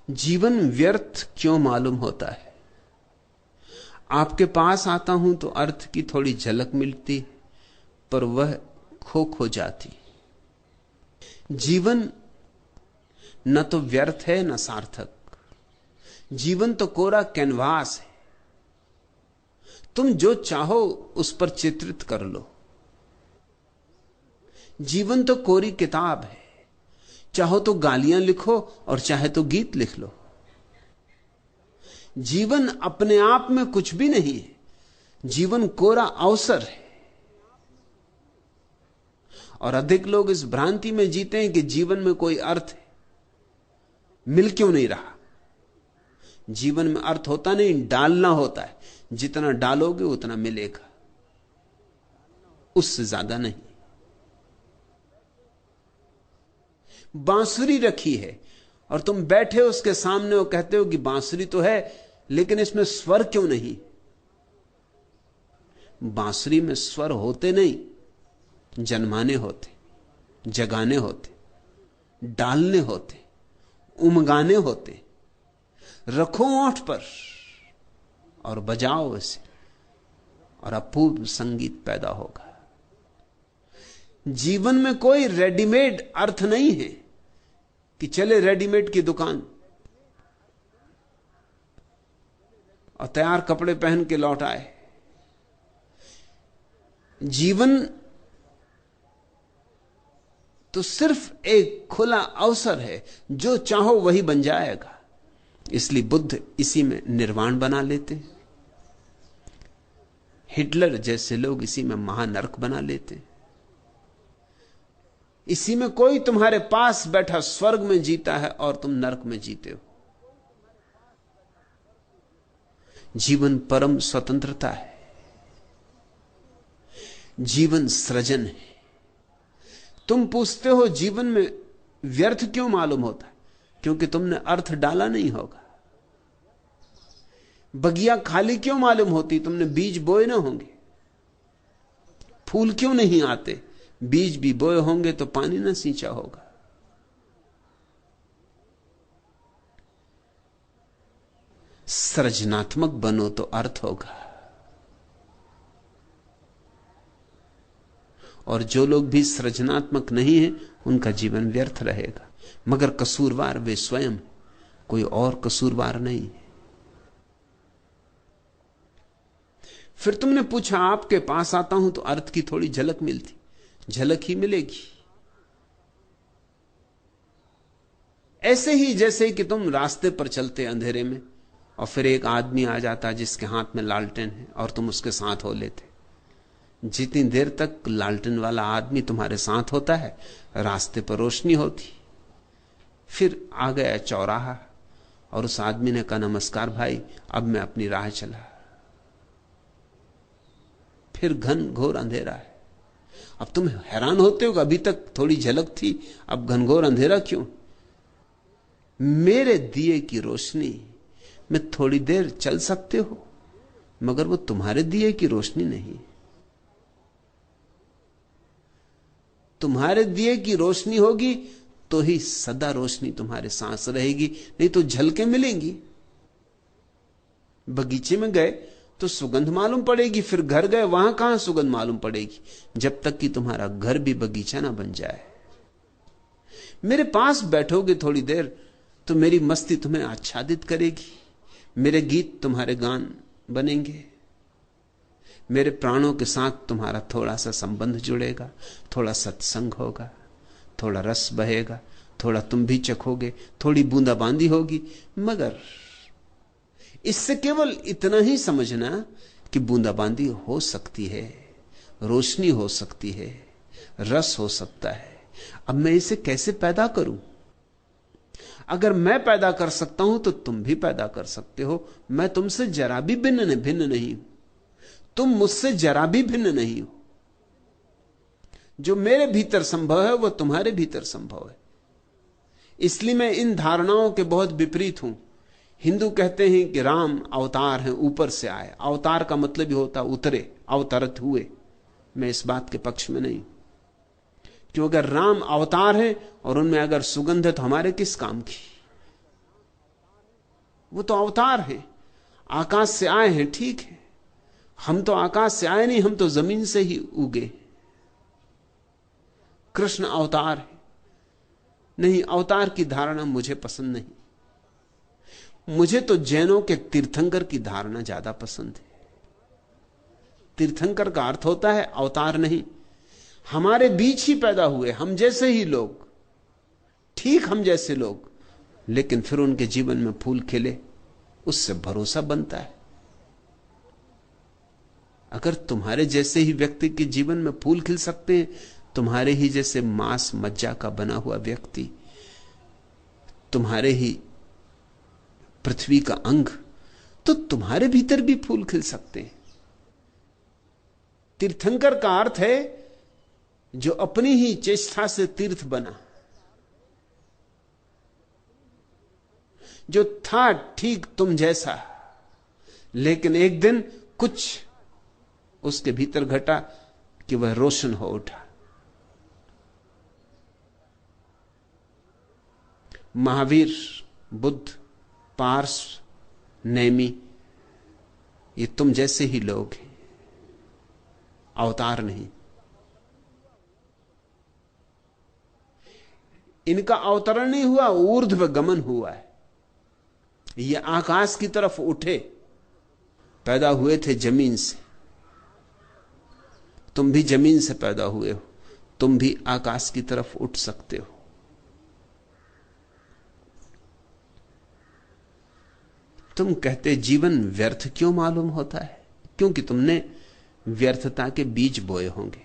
जीवन व्यर्थ क्यों मालूम होता है? आपके पास आता हूं तो अर्थ की थोड़ी झलक मिलती, पर वह खो जाती। जीवन न तो व्यर्थ है न सार्थक। जीवन तो कोरा कैनवास है। तुम जो चाहो उस पर चित्रित कर लो। जीवन तो कोरी किताब है। चाहो तो गालियां लिखो और चाहे तो गीत लिख लो। जीवन अपने आप में कुछ भी नहीं है। जीवन कोरा अवसर है। और अधिक लोग इस भ्रांति में जीते हैं कि जीवन में कोई अर्थ है। मिल क्यों नहीं रहा? जीवन में अर्थ होता नहीं, डालना होता है। जितना डालोगे उतना मिलेगा, उससे ज्यादा नहीं। बांसुरी रखी है और तुम बैठे हो उसके सामने और कहते हो कि बांसुरी तो है, लेकिन इसमें स्वर क्यों नहीं? बांसुरी में स्वर होते नहीं, जन्माने होते, जगाने होते, डालने होते, उमगाने होते। रखो ओंठ पर और बजाओ इसे और अपूर्व संगीत पैदा होगा। जीवन में कोई रेडीमेड अर्थ नहीं है कि चले रेडीमेड की दुकान और तैयार कपड़े पहन के लौट आए। जीवन तो सिर्फ एक खुला अवसर है, जो चाहो वही बन जाएगा। इसलिए बुद्ध इसी में निर्वाण बना लेते, हिटलर जैसे लोग इसी में महानरक बना लेते। इसी में कोई तुम्हारे पास बैठा स्वर्ग में जीता है और तुम नरक में जीते हो। जीवन परम स्वतंत्रता है। जीवन सृजन है। तुम पूछते हो जीवन में व्यर्थ क्यों मालूम होता है? क्योंकि तुमने अर्थ डाला नहीं होगा। बगिया खाली क्यों मालूम होती? तुमने बीज बोए ना होंगे। फूल क्यों नहीं आते? बीज भी बोए होंगे तो पानी ना सींचा होगा। सृजनात्मक बनो तो अर्थ होगा। और जो लोग भी सृजनात्मक नहीं है उनका जीवन व्यर्थ रहेगा। मगर कसूरवार वे स्वयं, कोई और कसूरवार नहीं। फिर तुमने पूछा आपके पास आता हूं तो अर्थ की थोड़ी झलक मिलती। झलक ही मिलेगी। ऐसे ही जैसे कि तुम रास्ते पर चलते अंधेरे में और फिर एक आदमी आ जाता जिसके हाथ में लालटेन है और तुम उसके साथ हो लेते। जितनी देर तक लालटेन वाला आदमी तुम्हारे साथ होता है रास्ते पर रोशनी होती। फिर आ गया चौराहा और उस आदमी ने कहा नमस्कार भाई, अब मैं अपनी राह चला। फिर घन घोर अंधेरा है। अब तुम हैरान होते हो कि अभी तक थोड़ी झलक थी, अब घनघोर अंधेरा क्यों? मेरे दिए की रोशनी में थोड़ी देर चल सकते हो, मगर वो तुम्हारे दिए की रोशनी नहीं। तुम्हारे दिए की रोशनी होगी तो ही सदा रोशनी तुम्हारे सांस रहेगी, नहीं तो झलकें मिलेंगी। बगीचे में गए तो सुगंध मालूम पड़ेगी, फिर घर गए वहां कहां सुगंध मालूम पड़ेगी, जब तक कि तुम्हारा घर भी बगीचा ना बन जाए। मेरे पास बैठोगे थोड़ी देर तो मेरी मस्ती तुम्हें आच्छादित करेगी, मेरे गीत तुम्हारे गान बनेंगे, मेरे प्राणों के साथ तुम्हारा थोड़ा सा संबंध जुड़ेगा, थोड़ा सत्संग होगा, थोड़ा रस बहेगा, थोड़ा तुम भी चखोगे, थोड़ी बूंदाबांदी होगी। मगर इससे केवल इतना ही समझना कि बूंदाबांदी हो सकती है, रोशनी हो सकती है, रस हो सकता है। अब मैं इसे कैसे पैदा करूं? अगर मैं पैदा कर सकता हूं तो तुम भी पैदा कर सकते हो। मैं तुमसे जरा भी भिन्न नहीं हूं, तुम मुझसे जरा भी भिन्न नहीं हो। जो मेरे भीतर संभव है वो तुम्हारे भीतर संभव है। इसलिए मैं इन धारणाओं के बहुत विपरीत हूं। हिंदू कहते हैं कि राम अवतार हैं, ऊपर से आए। अवतार का मतलब ही होता उतरे, अवतरित हुए। मैं इस बात के पक्ष में नहीं, क्योंकि अगर राम अवतार है और उनमें अगर सुगंध है तो हमारे किस काम की? वो तो अवतार हैं, आकाश से आए हैं, ठीक है। हम तो आकाश से आए नहीं, हम तो जमीन से ही उगे। कृष्ण अवतार है। नहीं, अवतार की धारणा मुझे पसंद नहीं। मुझे तो जैनों के तीर्थंकर की धारणा ज्यादा पसंद है। तीर्थंकर का अर्थ होता है अवतार नहीं, हमारे बीच ही पैदा हुए, हम जैसे ही लोग, ठीक हम जैसे लोग, लेकिन फिर उनके जीवन में फूल खिले, उससे भरोसा बनता है। अगर तुम्हारे जैसे ही व्यक्ति के जीवन में फूल खिल सकते हैं, तुम्हारे ही जैसे मांस मज्जा का बना हुआ व्यक्ति, तुम्हारे ही पृथ्वी का अंग, तो तुम्हारे भीतर भी फूल खिल सकते हैं। तीर्थंकर का अर्थ है जो अपनी ही चेष्टा से तीर्थ बना, जो था ठीक तुम जैसा, लेकिन एक दिन कुछ उसके भीतर घटा कि वह रोशन हो उठा। महावीर, बुद्ध, पार्स, नेमी, ये तुम जैसे ही लोग हैं, अवतार नहीं। इनका अवतरण नहीं हुआ, ऊर्ध्व गमन हुआ है। ये आकाश की तरफ उठे, पैदा हुए थे जमीन से। तुम भी जमीन से पैदा हुए हो, तुम भी आकाश की तरफ उठ सकते हो। तुम कहते जीवन व्यर्थ क्यों मालूम होता है? क्योंकि तुमने व्यर्थता के बीज बोए होंगे।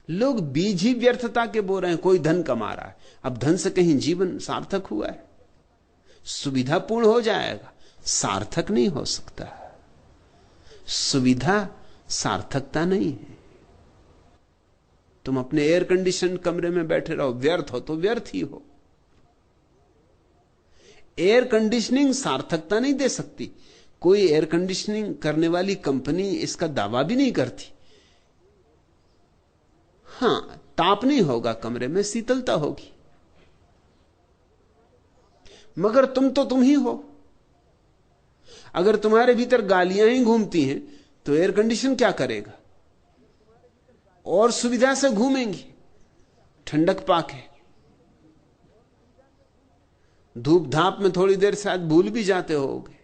लोग बीज ही व्यर्थता के बो रहे हैं। कोई धन कमा रहा है, अब धन से कहीं जीवन सार्थक हुआ है? सुविधापूर्ण हो जाएगा, सार्थक नहीं हो सकता। सुविधा सार्थकता नहीं है। तुम अपने एयर कंडीशन कमरे में बैठे रहो, व्यर्थ हो तो व्यर्थ ही हो। एयर कंडीशनिंग सार्थकता नहीं दे सकती। कोई एयर कंडीशनिंग करने वाली कंपनी इसका दावा भी नहीं करती। हां, ताप नहीं होगा कमरे में, शीतलता होगी, मगर तुम तो तुम ही हो। अगर तुम्हारे भीतर गालियां ही घूमती हैं तो एयर कंडीशन क्या करेगा? और सुविधा से घूमेंगी, ठंडक पाके। धूप धाप में थोड़ी देर शायद भूल भी जाते होगे।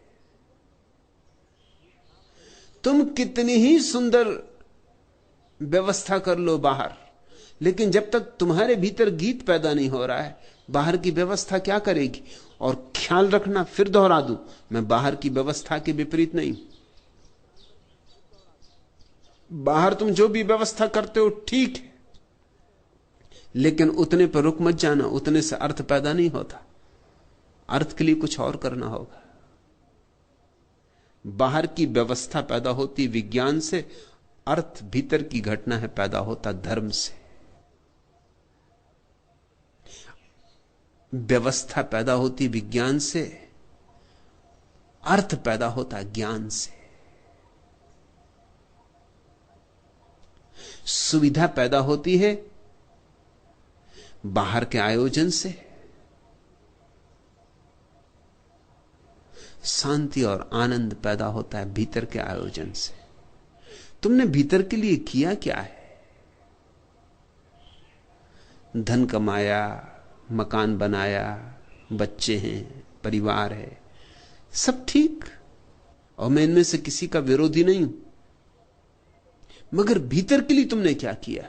तुम कितनी ही सुंदर व्यवस्था कर लो बाहर, लेकिन जब तक तुम्हारे भीतर गीत पैदा नहीं हो रहा है, बाहर की व्यवस्था क्या करेगी? और ख्याल रखना, फिर दोहरा दूं, मैं बाहर की व्यवस्था के विपरीत नहीं। बाहर तुम जो भी व्यवस्था करते हो ठीक है, लेकिन उतने पर रुक मत जाना। उतने से अर्थ पैदा नहीं होता। अर्थ के लिए कुछ और करना होगा। बाहर की व्यवस्था पैदा होती विज्ञान से, अर्थ भीतर की घटना है, पैदा होता धर्म से। व्यवस्था पैदा होती विज्ञान से, अर्थ पैदा होता ज्ञान से। सुविधा पैदा होती है बाहर के आयोजन से, शांति और आनंद पैदा होता है भीतर के आयोजन से। तुमने भीतर के लिए किया क्या है? धन कमाया, मकान बनाया, बच्चे हैं, परिवार है, सब ठीक, और मैं इनमें से किसी का विरोधी नहीं हूं, मगर भीतर के लिए तुमने क्या किया?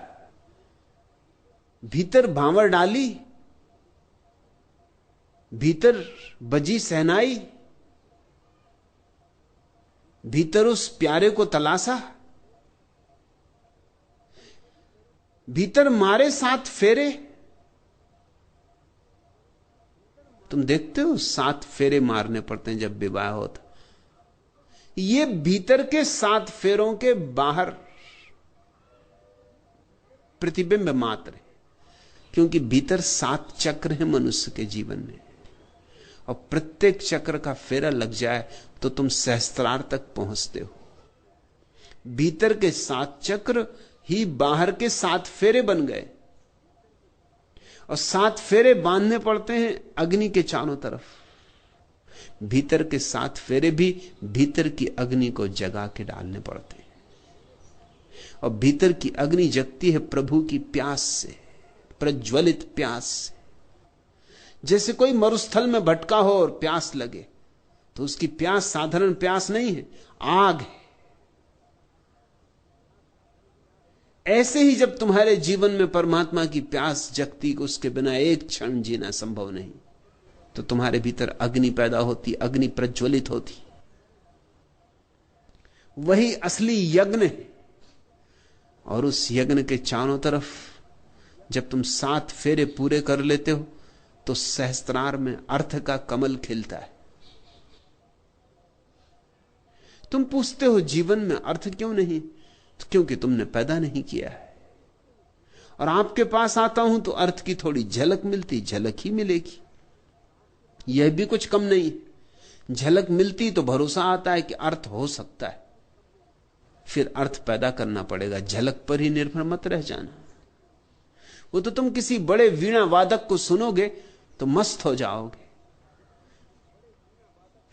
भीतर भांवर डाली, भीतर बजी सहनाई, भीतर उस प्यारे को तलाशा, भीतर मारे 7 फेरे। तुम देखते हो 7 फेरे मारने पड़ते हैं जब विवाह होता। ये भीतर के 7 फेरों के बाहर प्रतिबिंब मात्र है, क्योंकि भीतर 7 चक्र हैं मनुष्य के जीवन में, और प्रत्येक चक्र का फेरा लग जाए तो तुम सहस्त्रार तक पहुंचते हो। भीतर के 7 चक्र ही बाहर के 7 फेरे बन गए, और 7 फेरे बांधने पड़ते हैं अग्नि के चारों तरफ। भीतर के 7 फेरे भी भीतर की अग्नि को जगा के डालने पड़ते हैं। और भीतर की अग्नि जगती है प्रभु की प्यास से, प्रज्वलित प्यास से। जैसे कोई मरुस्थल में भटका हो और प्यास लगे, तो उसकी प्यास साधारण प्यास नहीं है, आग है। ऐसे ही जब तुम्हारे जीवन में परमात्मा की प्यास जगती, उसके बिना एक क्षण जीना संभव नहीं, तो तुम्हारे भीतर अग्नि पैदा होती, अग्नि प्रज्वलित होती। वही असली यज्ञ है। और उस यज्ञ के चारों तरफ जब तुम 7 फेरे पूरे कर लेते हो, तो सहस्त्रार में अर्थ का कमल खिलता है। तुम पूछते हो जीवन में अर्थ क्यों नहीं? तो क्योंकि तुमने पैदा नहीं किया है। और आपके पास आता हूं तो अर्थ की थोड़ी झलक मिलती, झलक ही मिलेगी, यह भी कुछ कम नहीं। झलक मिलती तो भरोसा आता है कि अर्थ हो सकता है, फिर अर्थ पैदा करना पड़ेगा। झलक पर ही निर्भर मत रह जाना। वो तो तुम किसी बड़े वीणा वादक को सुनोगे तो मस्त हो जाओगे,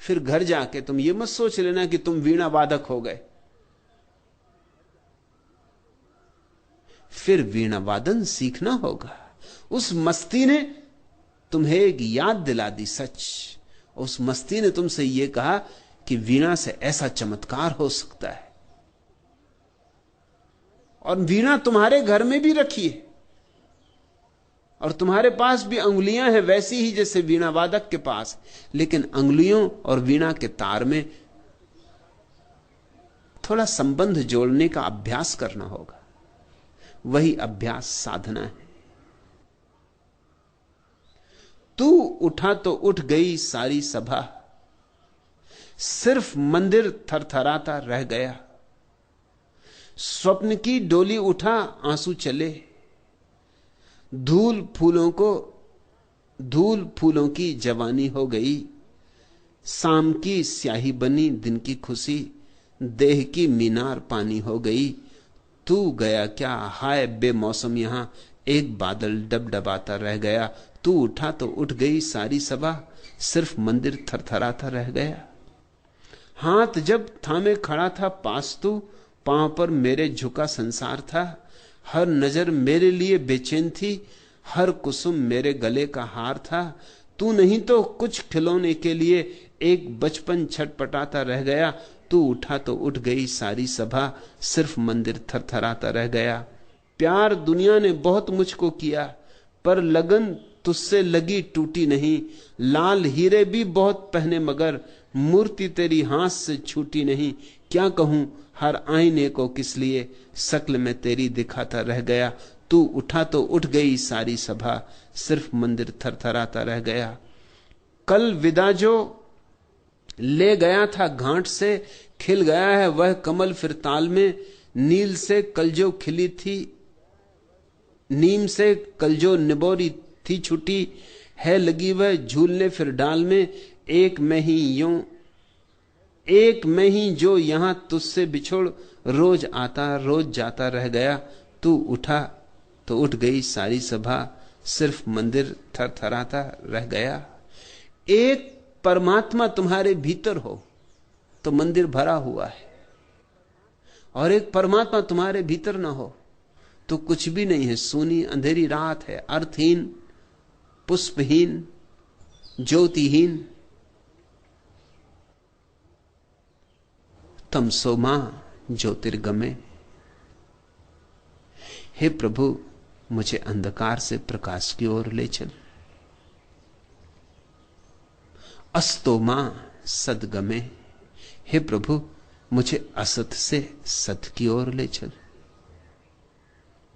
फिर घर जाके तुम ये मत सोच लेना कि तुम वीणा वादक हो गए। फिर वीणा वादन सीखना होगा। उस मस्ती ने तुम्हें एक याद दिला दी, सच। उस मस्ती ने तुमसे यह कहा कि वीणा से ऐसा चमत्कार हो सकता है। और वीणा तुम्हारे घर में भी रखी है, और तुम्हारे पास भी अंगुलियां हैं वैसी ही जैसे वीणा वादक के पास। लेकिन अंगुलियों और वीणा के तार में थोड़ा संबंध जोड़ने का अभ्यास करना होगा। वही अभ्यास साधना है। तू उठा तो उठ गई सारी सभा, सिर्फ मंदिर थरथराता रह गया। स्वप्न की डोली उठा आंसू चले, धूल फूलों की जवानी हो गई। शाम की स्याही बनी दिन की खुशी, देह की मीनार पानी हो गई। तू गया क्या हाय बेमौसम यहां, एक बादल डबडबाता रह गया। तू उठा तो उठ गई सारी सभा, सिर्फ मंदिर थरथराता रह गया। हाथ जब थामे खड़ा था पास तू, पांव पर मेरे झुका संसार था। हर नजर मेरे लिए बेचैन थी, हर कुसुम मेरे गले का हार था। तू नहीं तो कुछ खिलौने के लिए एक बचपन छटपटाता रह गया। तू उठा तो उठ गई सारी सभा, सिर्फ मंदिर थरथराता रह गया। प्यार दुनिया ने बहुत मुझको किया, पर लगन तुझसे लगी टूटी नहीं। लाल हीरे भी बहुत पहने मगर मूर्ति तेरी हाथ से छूटी नहीं। क्या कहूं हर आईने को किस लिए, शक्ल में तेरी दिखाता रह गया। तू उठा तो उठ गई सारी सभा, सिर्फ मंदिर थरथराता रह गया। कल विदा जो ले गया था घाट से, खिल गया है वह कमल फिर ताल में। नील से कल जो खिली थी, नीम से कल जो निबोरी थी छुटी, है लगी वह झूलने फिर डाल में। एक में ही जो यहां तुझसे बिछोड़, रोज आता रोज जाता रह गया। तू उठा तो उठ गई सारी सभा, सिर्फ मंदिर थरथराता रह गया। एक परमात्मा तुम्हारे भीतर हो तो मंदिर भरा हुआ है, और एक परमात्मा तुम्हारे भीतर ना हो तो कुछ भी नहीं है, सूनी अंधेरी रात है, अर्थहीन, पुष्पहीन, ज्योतिहीन। तमसो मां ज्योतिर्गमे। हे प्रभु, मुझे अंधकार से प्रकाश की ओर ले चल। अस्तो मां सदगमे। हे प्रभु, मुझे असत से सत की ओर ले चल।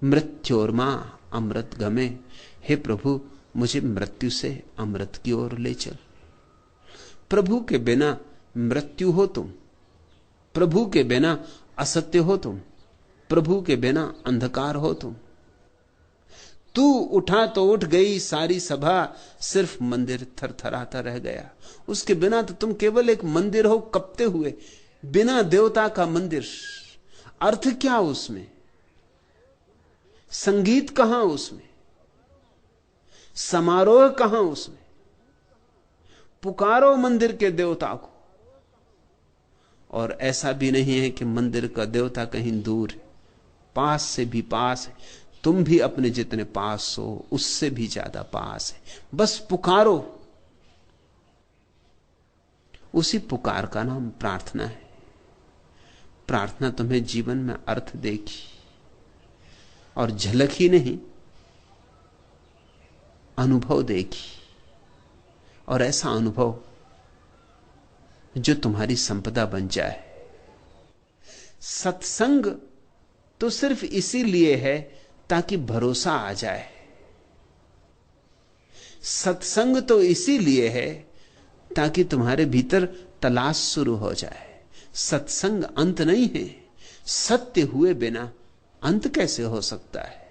मृत्योर्मा अमृत गमे। हे प्रभु, मुझे मृत्यु से अमृत की ओर ले चल। प्रभु के बिना मृत्यु हो तुम, प्रभु के बिना असत्य हो तुम, प्रभु के बिना अंधकार हो तुम। तू उठा तो उठ गई सारी सभा, सिर्फ मंदिर थरथराता रह गया। उसके बिना तो तुम केवल एक मंदिर हो कपते हुए, बिना देवता का मंदिर। अर्थ क्या उसमें? संगीत कहां उसमें? समारोह कहां उसमें? पुकारो मंदिर के देवता को। और ऐसा भी नहीं है कि मंदिर का देवता कहीं दूर है, पास से भी पास है। तुम भी अपने जितने पास हो उससे भी ज्यादा पास है। बस पुकारो। उसी पुकार का नाम प्रार्थना है। प्रार्थना तुम्हें जीवन में अर्थ देगी, और झलक ही नहीं, अनुभव देगी। और ऐसा अनुभव जो तुम्हारी संपदा बन जाए। सत्संग तो सिर्फ इसीलिए है ताकि भरोसा आ जाए। सत्संग तो इसीलिए है ताकि तुम्हारे भीतर तलाश शुरू हो जाए। सत्संग अंत नहीं है। सत्य हुए बिना अंत कैसे हो सकता है?